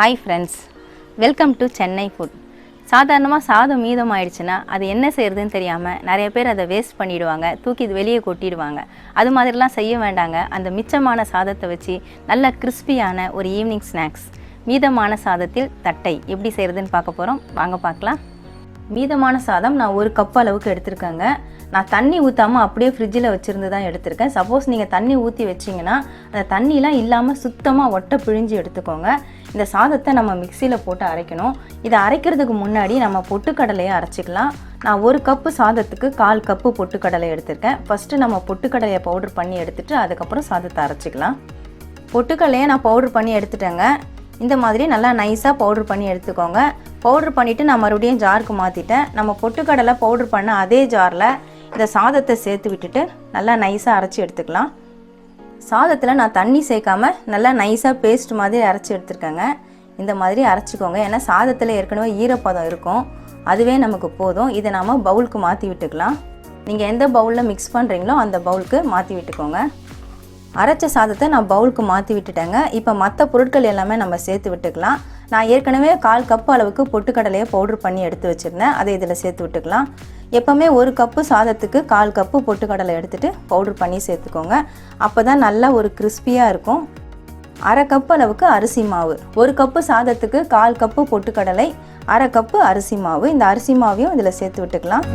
Hi friends, welcome to Chennai food. சாதாரணமாக சாதம் மீதம் ஆயிடுச்சுன்னா அது என்ன செய்கிறதுன்னு தெரியாமல் நிறைய பேர் அதை வேஸ்ட் பண்ணிவிடுவாங்க, தூக்கி இது வெளியே கொட்டிடுவாங்க. அது மாதிரிலாம் செய்ய வேண்டாங்க. அந்த மிச்சமான சாதத்தை வச்சு நல்ல கிறிஸ்பியான ஒரு ஈவினிங் ஸ்நாக்ஸ் மீதமான சாதத்தில் தட்டை எப்படி செய்கிறதுன்னு பார்க்க போகிறோம். வாங்க பார்க்கலாம். மீதமான சாதம் நான் 1 கப் அளவுக்கு எடுத்திருக்கேங்க. நான் தண்ணி ஊற்றாமல் அப்படியே ஃப்ரிட்ஜில் வச்சுருந்து தான் எடுத்திருக்கேன். சப்போஸ் நீங்கள் தண்ணி ஊற்றி வச்சிங்கன்னா அந்த தண்ணிலாம் இல்லாமல் சுத்தமாக ஒட்டை பிழிஞ்சு எடுத்துக்கோங்க. இந்த சாதத்தை நம்ம மிக்சியில் போட்டு அரைக்கணும். இதை அரைக்கிறதுக்கு முன்னாடி நம்ம பொட்டுக்கடலையை அரைச்சிக்கலாம். நான் 1 கப்பு சாதத்துக்கு 1/4 கப்பு பொட்டுக்கடலை எடுத்திருக்கேன். ஃபஸ்ட்டு நம்ம பொட்டுக்கடலையை பவுடர் பண்ணி எடுத்துகிட்டு அதுக்கப்புறம் சாதத்தை அரைச்சிக்கலாம். பொட்டுக்கடலையை நான் பவுடர் பண்ணி எடுத்துட்டேங்க. இந்த மாதிரி நல்லா நைஸாக பவுடர் பண்ணி எடுத்துக்கோங்க. பவுடர் பண்ணிவிட்டு நான் மறுபடியும் ஜாருக்கு மாற்றிட்டேன். நம்ம பொட்டுக்கடலை பவுடர் பண்ண அதே ஜாரில் இந்த சாதத்தை சேர்த்து விட்டுட்டு நல்லா நைஸாக அரைச்சி எடுத்துக்கலாம். சாதத்தில் நான் தண்ணி சேர்க்காமல் நல்லா நைஸாக பேஸ்ட் மாதிரி அரைச்சி எடுத்துருக்கேங்க. இந்த மாதிரி அரைச்சிக்கோங்க. ஏன்னா சாதத்தில் ஏற்கனவே ஈரப்பதம் இருக்கும், அதுவே நமக்கு போதும். இதை நாம் பவுலுக்கு மாற்றி விட்டுக்கலாம். நீங்கள் எந்த பவுலில் மிக்ஸ் பண்ணுறீங்களோ அந்த பவுலுக்கு மாற்றி விட்டுக்கோங்க. அரைச்ச சாதத்தை நான் பவுலுக்கு மாற்றி விட்டுட்டேங்க. இப்போ மற்ற பொருட்கள் எல்லாமே நம்ம சேர்த்து விட்டுக்கலாம். நான் ஏற்கனவே 1/4 கப்பு அளவுக்கு பொட்டுக்கடலையை பவுடர் பண்ணி எடுத்து வச்சுருந்தேன். அதை இதில் சேர்த்து விட்டுக்கலாம். எப்போவுமே 1 கப்பு சாதத்துக்கு 1/4 கப்பு பொட்டுக்கடலை எடுத்துகிட்டு பவுடர் பண்ணி சேர்த்துக்கோங்க. அப்போ தான் நல்லா ஒரு கிறிஸ்பியாக இருக்கும். 1/2 கப்பு அளவுக்கு அரிசி மாவு. 1 கப்பு சாதத்துக்கு 1/4 கப்பு பொட்டுக்கடலை, 1/2 கப்பு அரிசி மாவு. இந்த அரிசி மாவையும் இதில் சேர்த்து விட்டுக்கலாம்.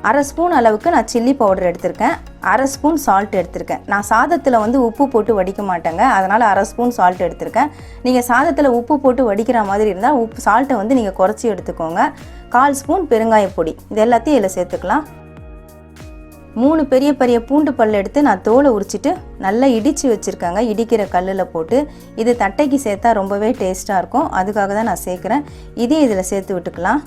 1/2 ஸ்பூன் அளவுக்கு நான் சில்லி பவுடர் எடுத்திருக்கேன். 1/2 ஸ்பூன் சால்ட் எடுத்திருக்கேன். நான் சாதத்தில் உப்பு போட்டு வடிக்க மாட்டேங்க, அதனால் 1/2 ஸ்பூன் சால்ட் எடுத்திருக்கேன். நீங்கள் சாதத்தில் உப்பு போட்டு வடிக்கிற மாதிரி இருந்தால் சால்ட்டை நீங்கள் குறைச்சி எடுத்துக்கோங்க. 1/4 ஸ்பூன் பெருங்காயப்பொடி. இது எல்லாத்தையும் இதில் சேர்த்துக்கலாம். 3 பெரிய பெரிய பூண்டு பல் எடுத்து நான் தோலை உரிச்சிட்டு நல்லா இடித்து வச்சுருக்கேங்க. இடிக்கிற கல்லில் போட்டு. இது தட்டைக்கு சேர்த்தா ரொம்பவே டேஸ்ட்டாக இருக்கும், அதுக்காக தான் நான் சேர்க்குறேன். இதையும் இதில் சேர்த்து விட்டுக்கலாம்.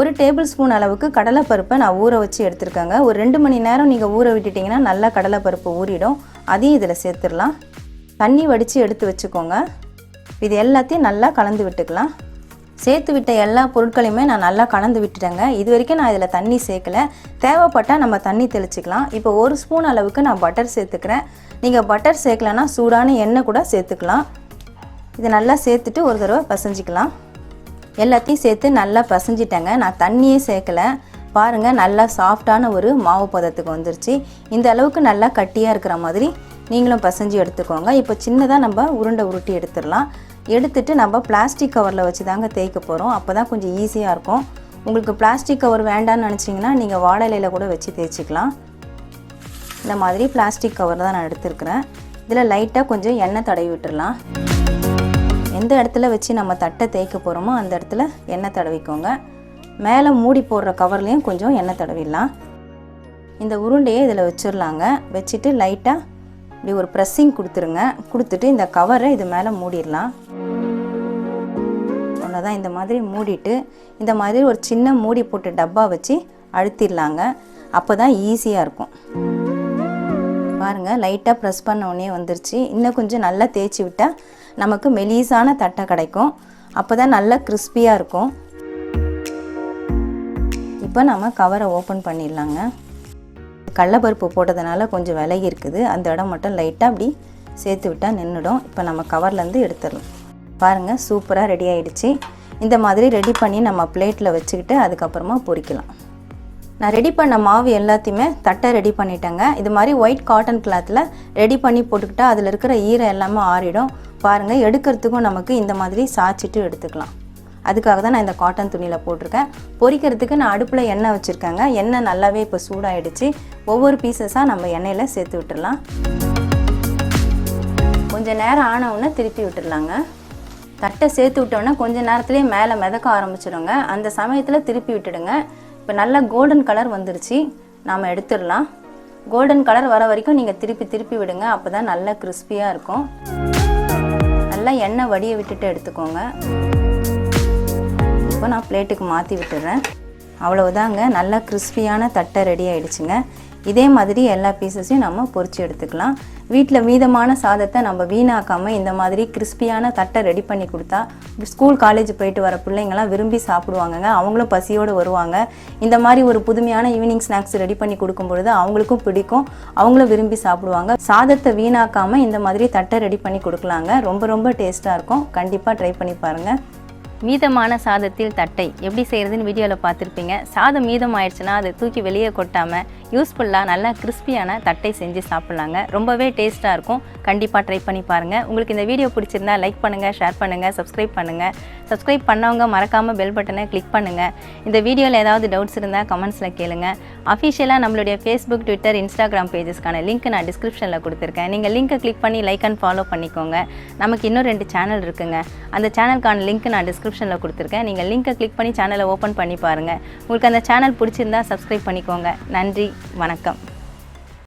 1 டேபிள் ஸ்பூன் அளவுக்கு கடலைப்பருப்பை நான் ஊற வச்சு எடுத்துருக்கேங்க. ஒரு 2 மணி நேரம் நீங்கள் ஊற விட்டுட்டிங்கன்னா நல்லா கடலைப்பருப்பு ஊறிடும். அதையும் இதில் சேர்த்துடலாம். தண்ணி வடித்து எடுத்து வச்சுக்கோங்க. இது எல்லாத்தையும் நல்லா கலந்து விட்டுக்கலாம். சேர்த்து விட்ட எல்லா பொருட்களையுமே நான் நல்லா கலந்து விட்டுட்டேங்க. இது வரைக்கும் நான் இதில் தண்ணி சேர்க்கலை. தேவைப்பட்டால் நம்ம தண்ணி தெளிச்சிக்கலாம். இப்போ 1 ஸ்பூன் அளவுக்கு நான் பட்டர் சேர்த்துக்கிறேன். நீங்கள் பட்டர் சேர்க்கலைன்னா சூடான எண்ணெய் கூட சேர்த்துக்கலாம். இதை நல்லா சேர்த்துட்டு ஒரு தடவை பசைஞ்சிக்கலாம். எல்லாத்தையும் சேர்த்து நல்லா பசைஞ்சிட்டேங்க. நான் தண்ணியே சேர்க்கலை. பாருங்கள், நல்லா சாஃப்டான ஒரு மாவு பதத்துக்கு வந்துருச்சு. இந்த அளவுக்கு நல்லா கட்டியாக இருக்கிற மாதிரி நீங்களும் பசைஞ்சு எடுத்துக்கோங்க. இப்போ சின்னதாக நம்ம உருண்டை உருட்டி எடுத்துடலாம். எடுத்துட்டு நம்ம பிளாஸ்டிக் கவரில் வச்சு தாங்க தேய்க்க போகிறோம். அப்போ தான் கொஞ்சம் ஈஸியாக இருக்கும். உங்களுக்கு பிளாஸ்டிக் கவர் வேண்டான்னு நினச்சிங்கன்னா நீங்கள் வாழை இலையில் கூட வச்சு தேய்ச்சிக்கலாம். இந்த மாதிரி பிளாஸ்டிக் கவர் தான் நான் எடுத்துருக்கிறேன். இதில் லைட்டாக கொஞ்சம் எண்ணெய் தடவி விட்டுடலாம். எந்த இடத்துல வச்சு நம்ம தட்டை தேய்க்க போகிறோமோ அந்த இடத்துல எண்ணெய் தடவிக்கோங்க. மேலே மூடி போடுற கவர்லேயும் கொஞ்சம் எண்ணெய் தடவிடலாம். இந்த உருண்டையை இதில் வச்சிடலாங்க. வச்சுட்டு லைட்டாக இப்படி ஒரு ப்ரெஸ்ஸிங் கொடுத்துருங்க. கொடுத்துட்டு இந்த கவரை இது மேலே மூடிடலாம். அவ்வளோதான். இந்த மாதிரி மூடிட்டு இந்த மாதிரி ஒரு சின்ன மூடி போட்டு டப்பா வச்சு அழுத்திடலாங்க. அப்போ தான் ஈஸியாக இருக்கும். பாருங்கள், லைட்டாக ப்ரெஸ் பண்ண உடனே வந்துருச்சு. இன்னும் கொஞ்சம் நல்லா தேய்ச்சி விட்டால் நமக்கு மெலிசான தட்டை கிடைக்கும். அப்போ தான் நல்லா கிறிஸ்பியாக இருக்கும். இப்போ நம்ம கவரை ஓப்பன் பண்ணிடலாங்க. கடலைப்பருப்பு போட்டதுனால கொஞ்சம் விலகி இருக்குது. அந்த இடம் மட்டும் லைட்டாக அப்படி சேர்த்து விட்டால் நின்றுடும். இப்போ நம்ம கவர்லேருந்து எடுத்துடலாம். பாருங்கள், சூப்பராக ரெடி ஆகிடுச்சு. இந்த மாதிரி ரெடி பண்ணி நம்ம பிளேட்டில் வச்சுக்கிட்டு அதுக்கப்புறமா பொரிக்கலாம். நான் ரெடி பண்ண மாவு எல்லாத்தையுமே தட்டை ரெடி பண்ணிட்டேங்க. இது மாதிரி ஒயிட் காட்டன் கிளாத்தில் ரெடி பண்ணி போட்டுக்கிட்டால் அதில் இருக்கிற ஈரம் எல்லாமே ஆறிடும். பாருங்கள், எடுக்கிறதுக்கும் நமக்கு இந்த மாதிரி சாய்ச்சிட்டு எடுத்துக்கலாம். அதுக்காக தான் நான் இந்த காட்டன் துணியில் போட்டிருக்கேன். பொரிக்கிறதுக்கு நான் அடுப்பில் எண்ணெய் வச்சுருக்கேங்க. எண்ணெய் நல்லாவே இப்போ சூடாகிடுச்சு. ஒவ்வொரு பீசஸாக நம்ம எண்ணெயில் சேர்த்து விட்டுடலாம். கொஞ்சம் நேரம் ஆனவுடனே திருப்பி விட்டுடலாங்க. தட்டை சேர்த்து விட்டோன்னா கொஞ்சம் நேரத்துலேயே மேலே மிதக்க ஆரம்பிச்சிடுங்க. அந்த சமயத்தில் திருப்பி விட்டுடுங்க. இப்போ நல்லா கோல்டன் கலர் வந்துருச்சு. நாம் எடுத்துடலாம். கோல்டன் கலர் வர வரைக்கும் நீங்கள் திருப்பி திருப்பி விடுங்க. அப்போ தான் நல்லா கிறிஸ்பியாக இருக்கும். நல்லா எண்ணெய் வடியை விட்டுட்டு எடுத்துக்கோங்க. இப்போ நான் பிளேட்டுக்கு மாற்றி விட்டுடுறேன். அவ்வளவுதாங்க, நல்லா கிறிஸ்பியான தட்டை ரெடி ஆகிடுச்சுங்க. இதே மாதிரி எல்லா பீசஸையும் நம்ம பொரிச்சு எடுத்துக்கலாம். வீட்டில் மீதமான சாதத்தை நம்ம வீணாக்காமல் இந்த மாதிரி கிறிஸ்பியான தட்டை ரெடி பண்ணி கொடுத்தா ஸ்கூல் காலேஜ் போயிட்டு வர பிள்ளைங்களாம் விரும்பி சாப்பிடுவாங்கங்க. அவங்களும் பசியோடு வருவாங்க. இந்த மாதிரி ஒரு புதுமையான ஈவினிங் ஸ்நாக்ஸ் ரெடி பண்ணி கொடுக்கும் பொழுது அவங்களுக்கும் பிடிக்கும், அவங்களும் விரும்பி சாப்பிடுவாங்க. சாதத்தை வீணாக்காமல் இந்த மாதிரி தட்டை ரெடி பண்ணி கொடுக்கலாங்க. ரொம்ப ரொம்ப டேஸ்ட்டாக இருக்கும். கண்டிப்பாக ட்ரை பண்ணி பாருங்கள். மீதமான சாதத்தில் தட்டை எப்படி செய்கிறதுன்னு வீடியோவில் பார்த்துருப்பீங்க. சாதம் மீதம் ஆயிடுச்சுன்னா அதை தூக்கி வெளியே கொட்டாமல் யூஸ்ஃபுல்லாக நல்லா கிறிஸ்பியான தட்டை செஞ்சு சாப்பிட்லாங்க. ரொம்பவே டேஸ்ட்டாக இருக்கும். கண்டிப்பாக ட்ரை பண்ணி பாருங்கள். உங்களுக்கு இந்த வீடியோ பிடிச்சிருந்தா லைக் பண்ணுங்கள், ஷேர் பண்ணுங்கள், சப்ஸ்கிரைப் பண்ணுங்கள். சப்ஸ்கிரைப் பண்ணவங்க மறக்காமல் பெல் பட்டனை கிளிக் பண்ணுங்கள். இந்த வீடியோவில் ஏதாவது டவுட்ஸ் இருந்தால் கமெண்ட்ஸில் கேளுங்கள். அஃபிஷியலாக நம்மளுடைய ஃபேஸ்புக், ட்விட்டர், இன்ஸ்டாகிராம் பேஜஸ்க்கான லிங்க் நான் டிஸ்கிரிப்ஷனில் கொடுத்துருக்கேன். நீங்கள் லிங்க்கை கிளிக் பண்ணி லைக் அண்ட் ஃபாலோ பண்ணிக்கோங்க. நமக்கு இன்னும் 2 சேனல் இருக்குங்க. அந்த சேனலுக்கான லிங்க் நான் டிஸ்கிரிப்ஷனில் கொடுத்துருக்கேன். நீங்கள் லிங்க்கை கிளிக் பண்ணி சேனலை ஓப்பன் பண்ணி பாருங்கள். உங்களுக்கு அந்த சேனல் பிடிச்சிருந்தா சப்ஸ்கிரைப் பண்ணிக்கோங்க. நன்றி, வணக்கம்.